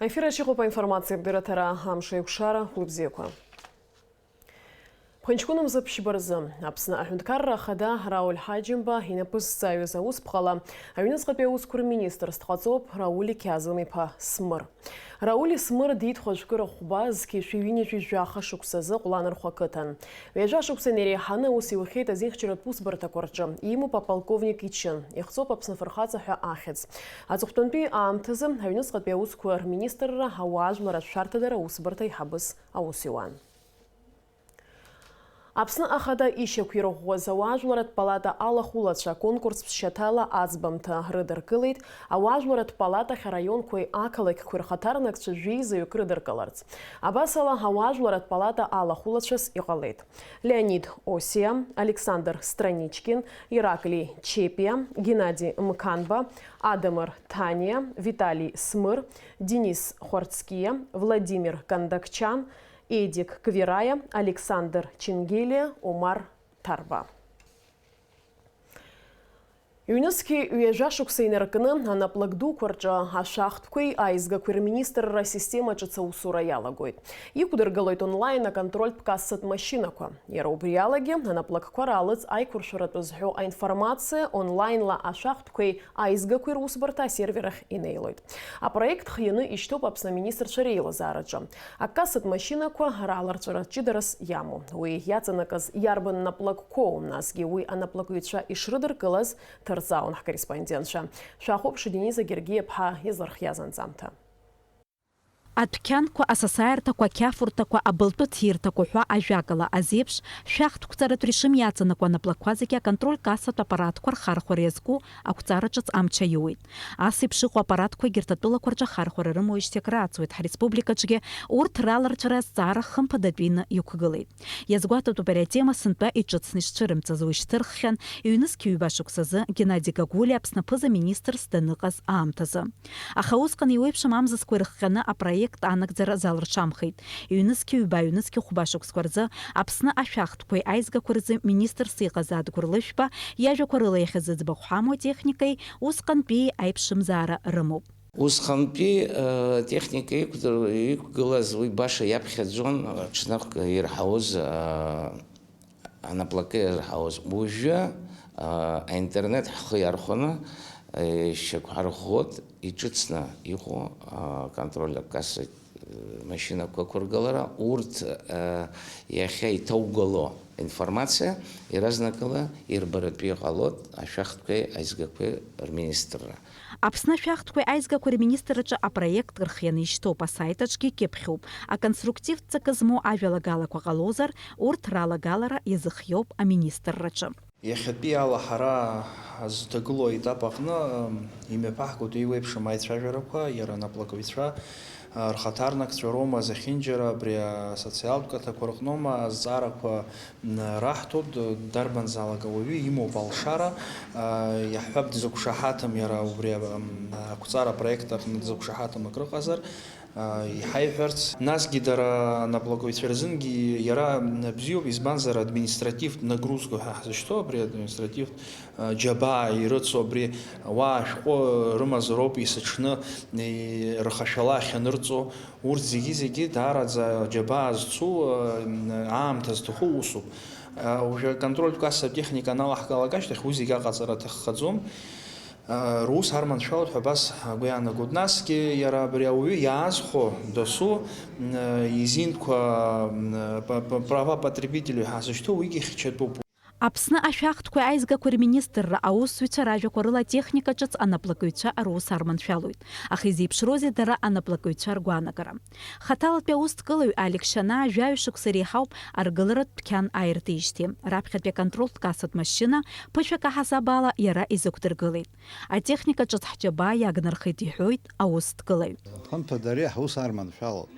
Ефір по інформації бдиратера Амша Юкшара Лыбзеква. Пханчкуным запшибарзы. Апсына ахюнткарра хада Рауль Хаджимба инапыс союза успхала. Авиныз қапе министр стқацоп Раули Кязылмы па смыр. Раули смыр дейт хожкыр хубаз кешевине жаха шуксазы құланыр хуакытан. Вежа шуксенере ханы усиухет азихчерат пус бартакорчы. Иму па полковник ичын. Ихцоп апсына фархаца ха ахец. Азухтанпи аамтызы авиныз қапе министрра хауаж марат шартадара усбартай хабыс аусиуан. Апсны ахада ишекуирохуа зауажларат палата алахулача конкурс пшатала азбамта рыдыркылыйт, ауажларат палата район кой акалык курхатарнакчы жизаю крыдыркаларц. Абасала ауажларат палата алахулачас иғалыйт. Леонид Осия, Александр Страничкин, Ираклий Чепия, Геннадий Мканба, Адамар Тания, Виталий Смыр, Денис Хорцкия, Владимир Кандакчан, Эдик Квирая, Александр Чингелия, Умар Тарба. ЮНЕСКО уежа шуксейнеркыны анаплакду кварча ашахткой айзга министрра система чаца усура ялагойт. И кудыргалойт онлайн на контроль пкассат машинаква. Яра убриялаги анаплак кваралыц айкуршуратузху информация онлайнла ашахткой айзга квир усбарта серверах инейлойт. А проект хьяны иштоп апсна министр Шарейла зараджа. А кассат машинаква раларчарат чидарас яму. Уи яцанаказ ярбан наплакко насги уи анаплакуича ишрыдыркылаз Тарзаун корреспондентша. Шахопши Дениза Гергиепха изларх язанзамта. Атукянква асасаертаква кяфуртаква абылтутиртаква хуа ажагала азепш шахт куцарат решим яцанаква наплаквазикя контроль кассат аппаратква хархорезку акуцарачац амчаюит. Асипшиху аппаратква гертатула кварча хархорерым оиштекрацуит республикачге урт раларчарас зарахым пададвина юкгалит. Язгуатату перетема сынпа ичыцнишчырым цазуиштырхян ЮНЕСКО юбашуксазы Геннадий Гагуля апснапыза министр станыказ аамтазы. Ахаускан юэпшам амзас квырххана проект анагдзара залырчамхит. ЮНЕСКО хубашук скварзы апсны ашахткой айзга курзы министр сыйгазад курлышпа яжа курылы ехазыдзба хухамо техникой усканпи айпшымзара рымуп. Усканпи техникой кугылазы баша япхаджон чнах ирхауз анаплаке ирхауз бужа интернет хыярхона шекхархот и чуцна его контроля кассы машина кургалара урт яхей таугало информация и разнакала ирбарапи галот ашахткой айзгакой министра. Апсна шахткой айзгакой министрача а проект грхьяны что по сайтачке кепхюб, а конструктив цаказмо авиалагала квагалозар урт ралагалара языхьёб а министрача. Ехетпи алахара азтагло этапахна имя пахку тейвепша майцражарапа яра наплаковичра архатарнак црома захинджера бри социалката корхнома зарапа рахтуд дарбан залагови ему балшара яхбаб дизукшахатам яра бри куцара проектах дизукшахатам акрохазар Хайферц нас гидара на благоустройстве яра бзио из банзара административ нагрузку за что при административ джаба и рыцо при ваш рымаз ропи сочно и рахашала ханырцо урзиги дара за джаба зцу амтаз тухусу уже контроль касса техника на лахгалагаш техузига газара теххазом Рус Харман Шаут Хабас Гуяна Гуднаски яра бриауи яазхо досу изинква права потребителей хасышто уиги хчетбу. Апсны ашахткой айзгакой министрра аусвича ражакорыла техника чац анаплакуйча Рус Харман Шалуит. Ахизипшрози дара анаплакуйча аргуанагара. Хаталат пе усткылой Алексана жаюшук сарихауп аргылырат ткян айртишти. Рапхат пе контроль касат машина пышака хасабала яра изуктыргылыт. А техника чац хчаба ягнархити хуйт аусткылой. Хан падари Рус Харман Шалуит.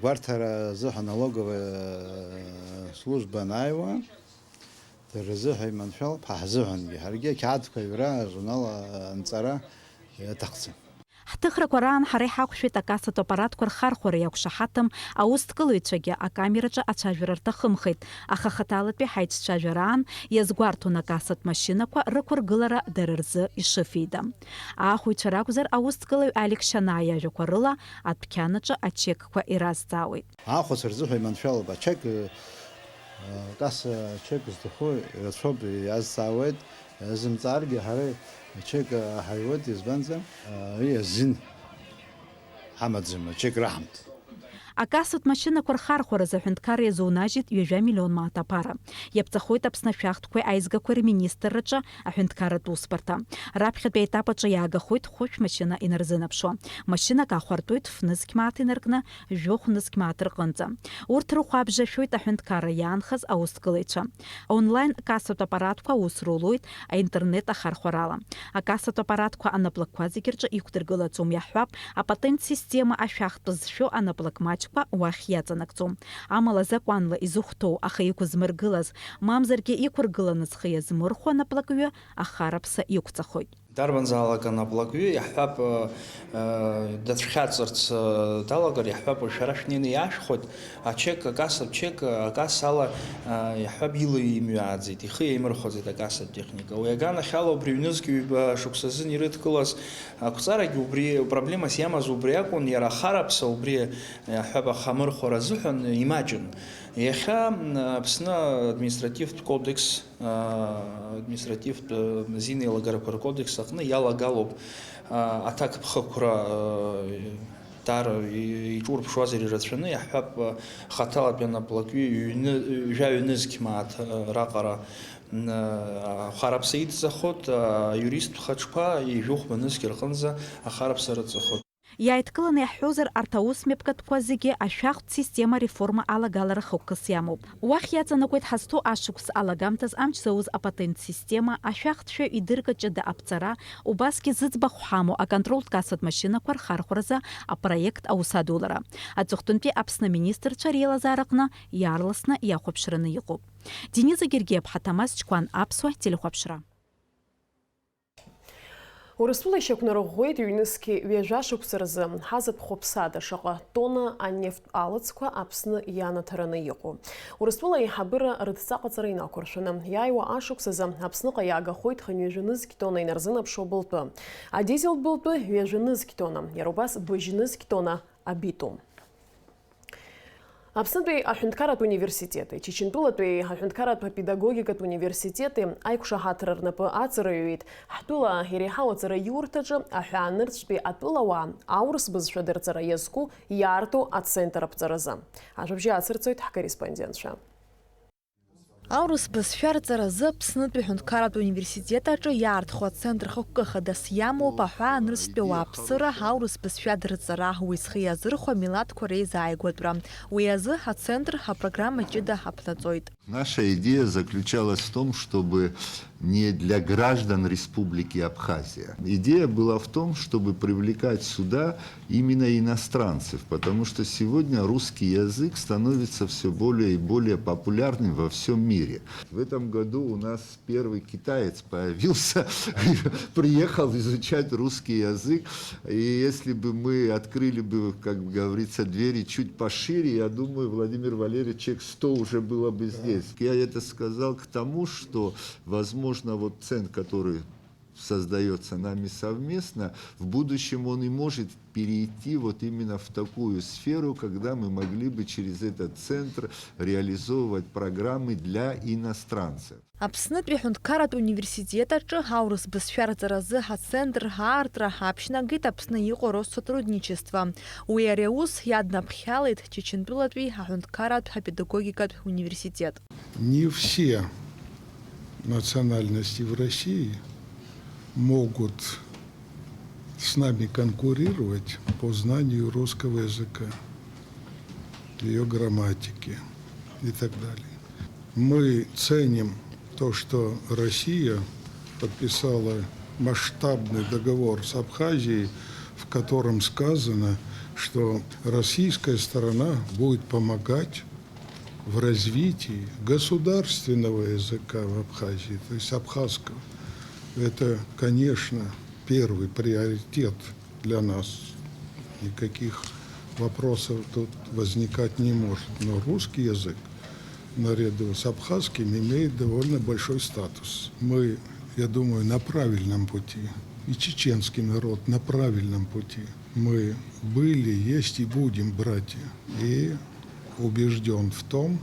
Гвартара зуха налоговая служба Наева, терезуха иманшал пахзухан гихарге кадка юра журнала анцара таксы. Ҳҭыхрақәа раан ҳара иҳақәшәеит акассатә аппаратқәа рхархәара иақәшаҳаҭым аусҭкылаҩцәагьы акамераҿы ацәажәара рҭахымхеит, аха хаҭалатәи ҳаицәцәажәараан иазгәарҭон акассатә машьынақәа рықәыргылара дара рзы ишыфеида. Аахәаҩцәа ракәзар аусҭкылаҩ Алик Шьанаа иажәақәа рыла адәқьанаҿы ачекқәа иразҵаауеит. Ахәац рзыҳәа иманшәалоуп, ачек касса ачек зҭаху рацәоуп иазҵаауеит, зымҵааргьы ҳара ачек ҳаиуеит, избанзар азин ҳамаӡам, ачек раҳамҭ. Акассатә машьынақәа рхархәаразы аҳәынҭқарра иазунажьит 2 миллион маҭ аԥара. Иаԥҵахоит Аԥсны ашәахтәқәеи аизгақәеи рминистрраҿы аҳәынҭқарратә усбарҭа. Раԥхьатәи аетапаҿы иаагахоит хәышә машьына инарзынаԥшуа. Машьынак аахәартәоит фнызқь маҭ инаркны жәохә-нызқь маҭ рҟынӡа. Урҭ рыхәаабжьашәоит аҳәынҭқарра иаанхаз аусҭкылаҩцәа. Онлайн кассатә аппаратқәа аус рулоит аинтернет ахархәарала. Акассатә аппаратқәа анаплакқәа зегьы рҿы иқәдыргылаӡом иаҳҳәап, апатент система ашәахтә зшәо анаплак маҷқәа уахь иаҵанакӡом. Амала закәанла изыхәҭоу, аха иқәызмыргылаз, мамзаргьы иқәыргыланы зхы иазмырхәо анаплакҩы ахараԥса иқәҵахоит. Дарбанзаалак анаплакҩы иаҳҳәап дацәхьаҵырц далагар, иаҳҳәап шәара шәнеины иаашәхоит, ачек, акассатә чек, акасса ала иаҳҳәап ила имҩааӡеит, ихы иаимырхәаӡеит акассатә техника. Уи аганахьала убри ҩнызқь ҩба шықәсазын ирыдкылаз ақәҵарагьы убри проблемас иамаз убри акәын, иара ахараԥса убри иаҳҳәап ахамырхәара азыҳәан имаҷын. Иахьа Аԥсны административтә кодекс, административтә азин еилагарақәа ркодекс аҟны иалагалоуп аҭакԥхықәра дара иҿурԥшуазар ирацәаны, иаҳҳәап хаҭалатәи анаплакҩы жәаҩнызқь маҭ раҟара ахараԥса идҵахот, аиуристтә хаҿқәа ижәохә-нызқь рҟынӡа ахараԥса рыҵахот. Иааидкыланы иаҳҳәозар, арҭ аусмҩаԥгатәқәа зегьы ашәахтә система реформа алагалара хықәкыс иамоуп. Уахь иаҵанакуеит ҳазҭо ашықәс алагамҭаз амч зауз апатент система, ашәахтәшәаҩ идыргаҷыда аԥҵара, убасгьы зыӡбахә ҳамоу аконтролтә кассатә машьынақәа рхархәаразы апроект аусадулара. Аҵыхәтәантәи Аԥсны аминистрцәа реилазаараҟны иаарласны иахәаԥшраны иҟоуп. Дениза Гергиев, Ҳатамаз Ҷкәан, Аԥсуа телехәаԥшра. Урыстәыла ишьақәнарӷәӷәеит ҩнызқьи ҩажәа шықәса рзы ҳазатә хәыԥсада шаҟа тонна анефтә алыҵқәа Аԥсны ианаҭараны иҟоу. Урыстәыла аиҳабыра рыдҵаҟаҵара инақәыршәаны иааиуа ашықәс азы Аԥсныҟа иаагахоит ҩажәанызқь тонна инарзынаԥшуа былтәы. Адизелтә былтәы ҩажәанызқь тонна, иара убас быжьнызқь тонна абитум. Аԥснытәи аҳәынҭқарратә университети, Чечентәылатәи аҳәынҭқарратә апедагогикатә университети аиқәшаҳаҭра рнапы аҵараҩит ҳтәыла иреиҳау аҵара иурҭаҿы аҳәаанырцәтәи атәылауаа аурыс бызшәа дырҵара иазку иаарту ацентр аԥҵаразы. Ажәабжьы ацырҵоит ҳкорреспондентцәа. Аурыс бызшәа рҵаразы Аԥснытәи аҳәынҭқарратә университет аҿы иаартхо ацентр хықәкыхадас иамоуп аҳәаанырцәтәи ауааԥсыра аурыс бызшәа дырҵара, уи зхы иазырхәо амилаҭқәа реизааигәатәра. Уи азы ацентр апрограмма ҷыда ҳаԥнаҵоит. Наша идея заключалась в том, чтобы не для граждан Республики Абхазия. Идея была в том, чтобы привлекать сюда именно иностранцев, потому что сегодня русский язык становится все более и более популярным во всем мире. В этом году у нас первый китаец появился, приехал изучать русский язык, и если бы мы открыли бы, как говорится, двери чуть пошире, я думаю, Владимир Валерьевич, 100 уже было бы здесь. Я это сказал к тому, что, возможно, вот центр, который создается нами совместно, в будущем он и может перейти вот именно в такую сферу, когда мы могли бы через этот центр реализовывать программы для иностранцев. Аԥснытәи аҳәынҭқарратә университет аҿы аурыс бызшәа рҵаразы ҳацентр аартра ҳааԥшьнагеит Аԥсны иҟоу Россотрудничество. Уи ари аус иаднаԥхьалеит Чечентәылатәи аҳәынҭқарратә апедагогикатә университет. Не все национальности в России могут с нами конкурировать по знанию русского языка, ее грамматики и так далее. Мы ценим то, что Россия подписала масштабный договор с Абхазией, в котором сказано, что российская сторона будет помогать в развитии государственного языка в Абхазии, то есть абхазского. Это, конечно, первый приоритет для нас. Никаких вопросов тут возникать не может. Но русский язык наряду с абхазским имеет довольно большой статус. Мы, я думаю, на правильном пути. И чеченский народ на правильном пути. Мы были, есть и будем братья. И убежден в том,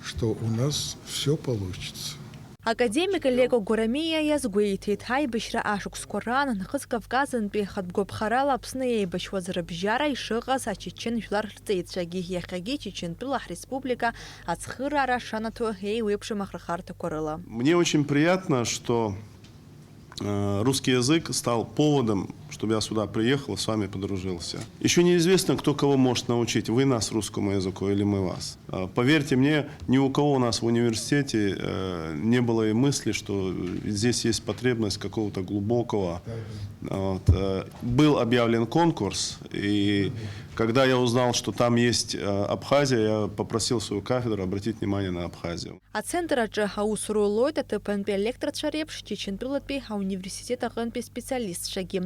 что у нас все получится. Академик Лего Гурамия язгуитит хайбышра ашукскоран нахыз Кавказын бехатгобхарал апсны ейбышвазыр бжара ишыгаз ачечен жлар рцейтшаги яхаги Чечен-Пылах республика ацхыра рашанату ей вепши махрахарта корыла. Мне очень приятно, что русский язык стал поводом, чтобы я сюда приехал и с вами подружился. Еще неизвестно, кто кого может научить, вы нас русскому языку или мы вас. Поверьте мне, ни у кого у нас в университете не было и мысли, что здесь есть потребность какого-то глубокого. Вот. Был объявлен конкурс, и когда я узнал, что там есть Абхазия, я попросил свою кафедру обратить внимание на Абхазию. А центр хаусрулойт это пенпе лектор шарепш Чечен-Пылатпе университета генпе специалист шаги.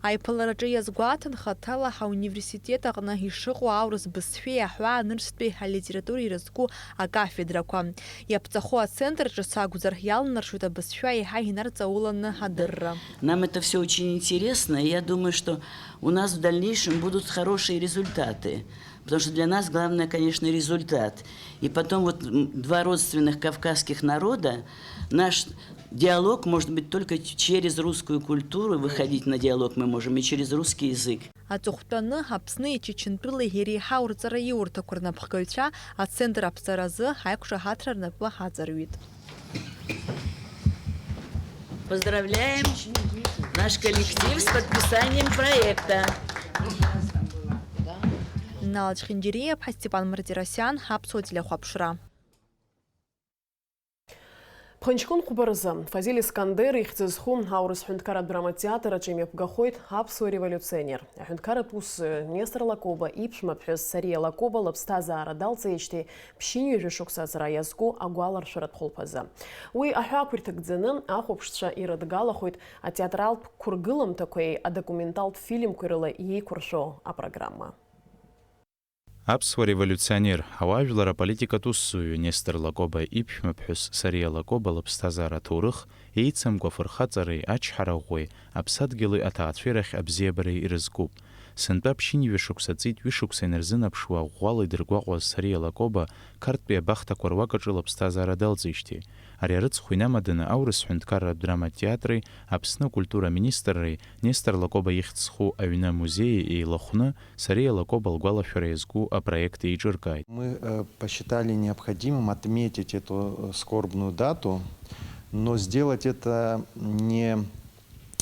Айпалараджи язгуатан хатала университета гна хишыгу аурус бысфея хуа нырспе литературе языку а кафедра ква. Я пцахуа центр сагузар ялнар шута бысфея хагинар цаулан хадырра. Нам это все очень интересно, и я думаю, что у нас в дальнейшем будут хорошие результаты. Потому что для нас главное, конечно, результат. И потом вот два родственных кавказских народа, наш диалог может быть только через русскую культуру, выходить на диалог мы можем и через русский язык. А тухтаны апсны Чечен-Пылы хири хаурцара юрта курнапхкольча, а центр апсаразы хайкуша хатрарна плахазарвит. Поздравляем наш коллектив с подписанием проекта. Налач Хиндиреев, Степан Мартиросян, Хапсотиля Хапшра. Пханчкон хубарызы. Фазиль Искандер ихцизхум аурыс хюнткара драма театра чемеп гахойт хапсу революционер. Хюнткара пус Нестор Лакоба ипшма пхес Сария Лакоба лапстаза арадалца ечте пшиню жешукса зраязку агуалар шарат холпаза. Уи ахуаквиртак дзены ахопшша ирадгала хойт а театрал кургылым такой а документал фильм курыла ей куршо а программа. Аԥсуа революционер ауаажәлара политикатә Нестор Лакоба иԥшәмаԥҳәыс Сария Лакоба лыԥсҭазаара аҭоурых еицамкәа фырхаҵареи ачҳараӷәӷәеи аԥсадгьыли аҭаацәеирахь абзиабареи ирызкуп. Сынтәа ԥшьынҩажәа шықәса ҵит ҩышықәса инарзынапшуа ӷәӷәала идыргәаҟуаз Сария Лакоба қарҭтәи абахҭақәа руак аҿы лыԥсҭазаара далҵеижьҭеи. Ари арыцхә инамаданы аурыс ҳәынҭқарратә драматә театри Аԥсны акультура министрреи Нестор Лакоба ихьӡ зху аҩны амузеи еилахәны Сария Лакоба лгәалашәара иазку апроект еиҿыркааит. Мы посчитали необходимым отметить эту скорбную дату, но сделать это не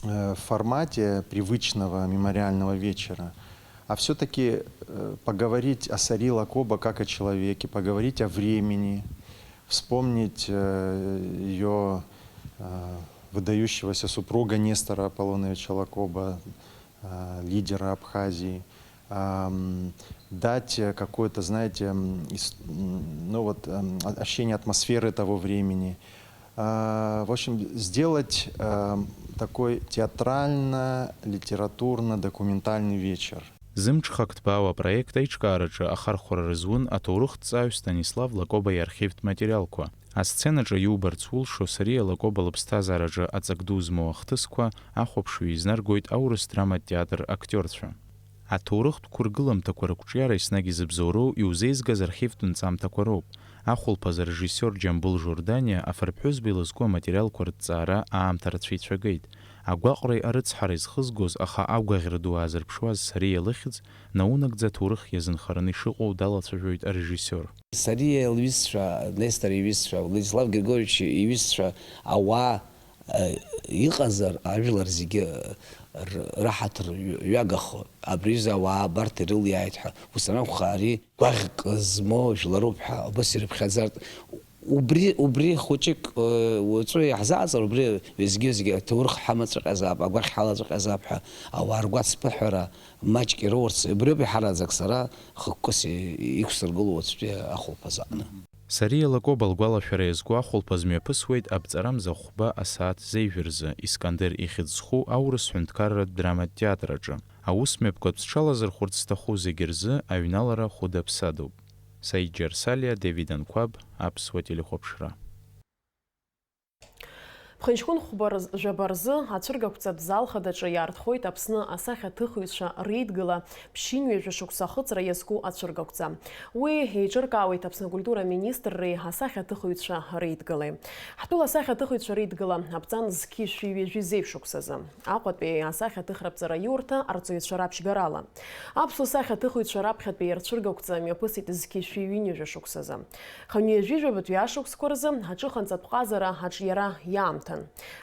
в формате привычного мемориального вечера, а все-таки поговорить о Сарии Лакоба как о человеке, поговорить о времени, вспомнить ее выдающегося супруга Нестора Аполлоновича Лакоба, лидера Абхазии, дать какое-то, знаете, ощущение атмосферы того времени. В общем, сделать такой театрально-литературно-документальный вечер. Зымҽхак ҭбаауа апроект аиҿкаараҿы ахархәара рызун аҭоурыхҭҵааҩ Станислав Лакоба иархивтә материалқәа. Асценаҿы иубарц улшо Сария Лакоба лыԥсҭазаараҿы аҵак ду змоу ахҭысқәа ахәаԥшҩы изнаргоит аурыс драматә театр актиорцәа. Аҭоурыхтә қәыргыламҭақәа рықәҿиара еснагь изыбзоуроу иузеизгаз архивтә нҵамҭақәа роуп. Ахәылԥаз арежиссиор Џьамбул Жордания афырԥҳәызба илызку аматериалқәа рыҭҵаара аамҭа рацәицәагеит. Агәаҟреи арыцҳара изхызгоз, аха агәаӷьра ду аазырԥшуаз Сария лыхьӡ наунагӡа ҭоурых иазынхараны ишыҟоу далацәажәоит арежиссиор. Сария лҩызцәа, Нестор иҩызцәа, Владислав Григорьевич иҩызцәа ауаа иҟазар ажәлар зегьы раҳаҭыр ҩагахо. Абриза ауаа абарҭ ирылиааит ҳәа. Ус анакәха ари гәаӷьк змоу жәларуп ҳәа убас ирыԥхьаӡартә. Убри хәыҷык уаҵәы иаҳзааҵыр, убри зегьы аҭоурых ҳамаҵәҟьазаап, агәаӷь ҳалаҵәҟьазаап ҳәа ауаа ргәаҵԥыҳәара маҷк ироурц, убриоуп иҳараӡак сара хықәкыс иқәсыргыло уаҵәтәи ахәылԥаз аҟны. Сари лакоба лгәалашәара иазку ахәылԥаз мҩаԥысуеит аԥҵара мзахәба асааҭ зеижәырзы Искандер ихьыӡ-зху аурыс ҳәынҭқарратә драматә театр аҿы. Аус мҩаԥгатә зҽалазырхәырц зҭаху зегьы рзы аҩналара хәыда-ԥсадоуп. Саид Џьарсалиа, Давид Анқәаб, Аԥсуа телехәаԥшра. Ԥхынҷкәын жәабарзы ацәыргақәҵатә залхадаҿы иаартхоит Аԥсны асахьаҭыхыҩцәа реидгыла ԥшьынҩажәа шықәса ахыҵра иазку ацәыргақәҵа. Уи еиҿыркаауеит Аԥсны акультура министрреи асахьаҭыхыҩцәа реидгылеи. Ҳтәыла асахьаҭыхыҩцәа реидгыла аԥҵан зқьи-шәи-ҩажәи зеиԥшықәсазы. Аҟәатәи асахьаҭыхраԥҵара иурҭа арҵаҩцәа раԥшьгарала. Аԥсуа асахьаҭыхыҩцәа раԥхьатәи рцәыргақәҵа мҩаԥысит зқьи-шәи-ҩынҩажәа шықәсазы. Хынҩажәи-жәабатәи ашықәсқәа рзы ҳаҿыханҵатә ҟазара ҳаҿиара иаамҭан.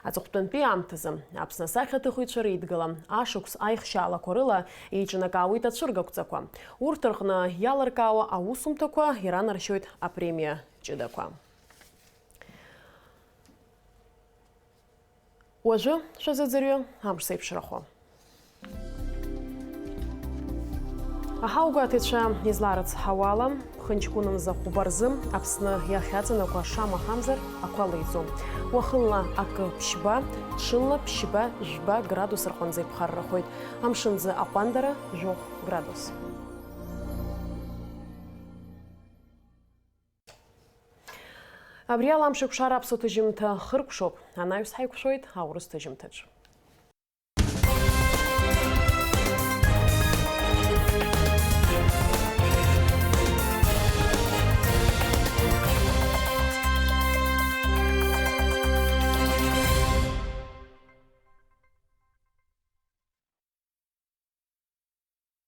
Аҵыхәтәантәи аамҭазы Аԥсны асахьаҭыхыҩцәа реидгыла ашықәс аихшьаалақәа рыла еиҿанакаауеит ацәыргақәҵақәа. Урҭ рҟны иалыркаауа аусумҭақәа иранаршьоит апремиа ҷыдақәа. Уажәы шәазыӡырҩы амш сеиԥшрахо. Аҳаугәаҭаҩцәа изларыцҳауала ԥхынҷкәын мзахәба рзы Аԥсны иахьаҵанакуа шамахамзар ақәа леиҵом. Уахынла акы ԥшьба, ҽынла ԥшьба жәба градус рҟынӡа иԥхаррахоит. Амшынӡа аҟәандара жәохә градус. Абри ала амшықәшара аԥсуа ҭыжьымҭа хыркәшоуп. Анаҩс ҳаиқәшәоит аурыс ҭыжьымҭаҿ.